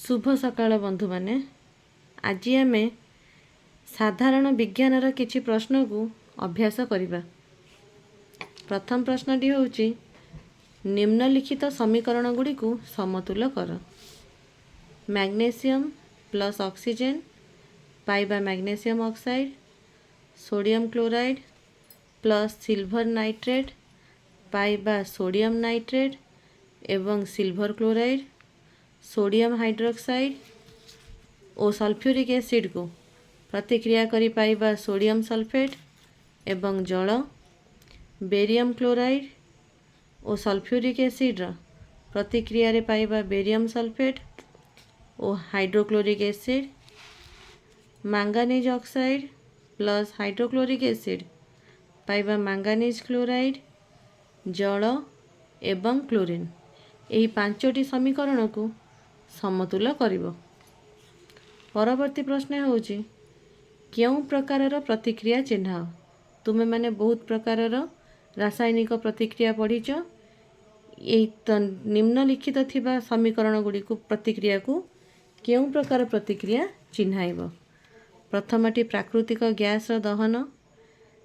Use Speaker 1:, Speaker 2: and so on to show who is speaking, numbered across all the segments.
Speaker 1: शुभ सकाळ बंधु माने। आज आम साधारण विज्ञानर किछि प्रश्न को अभ्यास करिबा। प्रथम प्रश्नटी होउची निम्नलिखित समीकरण गुडी को समतुल कर। मैग्नेशियम प्लस ऑक्सीजन पाइबा magnesium oxide, sodium chloride plus silver nitrate पाइबा सोडियम नाइट्रेट एवं सिल्वर क्लोराइड, सोडियम हाइड्रोक्साइड और सल्फ्यूरिक एसिड को प्रतिक्रिया करी पाइबा सोडियम सल्फेट एवं जल, बेरियम क्लोराइड और सल्फ्यूरिक एसिड प्रतिक्रिया रे पाइबा बेरियम सल्फेट और hydrochloric acid, manganese oxide plus hydrochloric acid पाइबा मैंगानीज क्लोराइड, जल एवं क्लोरीन। यही पांचटी समीकरण को समतुल करिवो। परवर्ती प्रश्न होउची केउ प्रकारर प्रतिक्रिया चिन्ह। तुमे माने बहुत प्रकारर रासायनिक प्रतिक्रिया पढ़ीच। निम्नलिखित थिबा समीकरण गुडी को प्रतिक्रिया को केउ प्रकार प्रतिक्रिया चिन्हाइबो। प्रथमटी प्राकृतिक गैस दहन,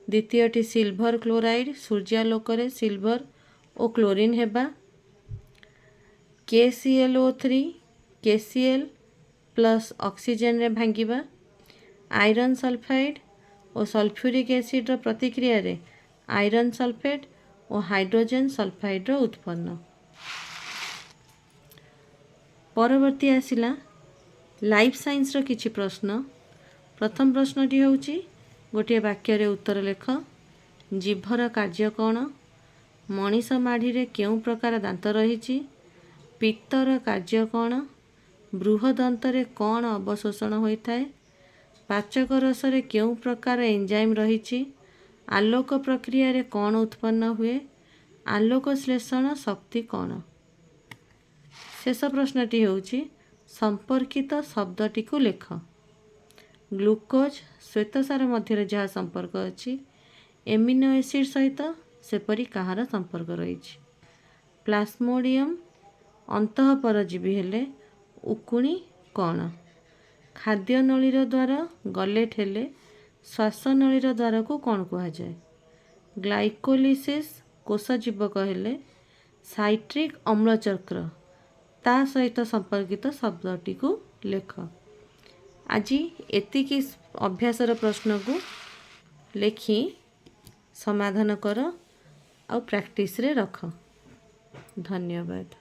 Speaker 1: द्वितीयटी सिल्वर क्लोराइड सूर्यालोक सिल्वर और क्लोरीन हेबा, KClO3 KCl प्लस ऑक्सीजन रे भांगिबा, आयरन सल्फाइड और सल्फ्यूरिक एसिड प्रतिक्रिया रे आयरन सल्फेट और हाइड्रोजन सल्फाइड उत्पन्न। परवर्ती आसिला लाइफ साइंस रो किछि प्रश्न। प्रथम प्रश्नटी होउची गोटे वाक्य रे उत्तर लेख। जीभर कार्य कौन? मनीष माढ़ी रे केउ प्रकार दांत रहिछि? पित्तर कार्य कौन? बृहदंतरे कौन अवशोषण होइथाय? पाचक रस रे केउ प्रकार एंजाइम रहिछि? आलोक प्रक्रिया रे कौन उत्पन्न हुए? आलोक श्लेषण शक्ति कौन? शेष प्रश्नटी होउछि संपर्कित शब्दटी को लेख। ग्लूकोज श्वेतसार मध्य जहाँ संपर्क अछि, एमिनो एसिड सहित सेपरी कहार संपर्क रही। प्लाज्मोडियम अंतः परजीवी हेले उकुणी कौन? खाद्य नलीर द्वारा गलेट हेले श्वासनलीर द्वारा को कौन कहा जाए? ग्लाइकोलिसिस कोषजीवक हेले साइट्रिक अम्लचक्र ता सहित संपर्कित शब्दटी को लेख। आज एतिकी अभ्यासर प्रश्न को लेखि समाधान कर और प्रैक्टिस रे रख। धन्यवाद।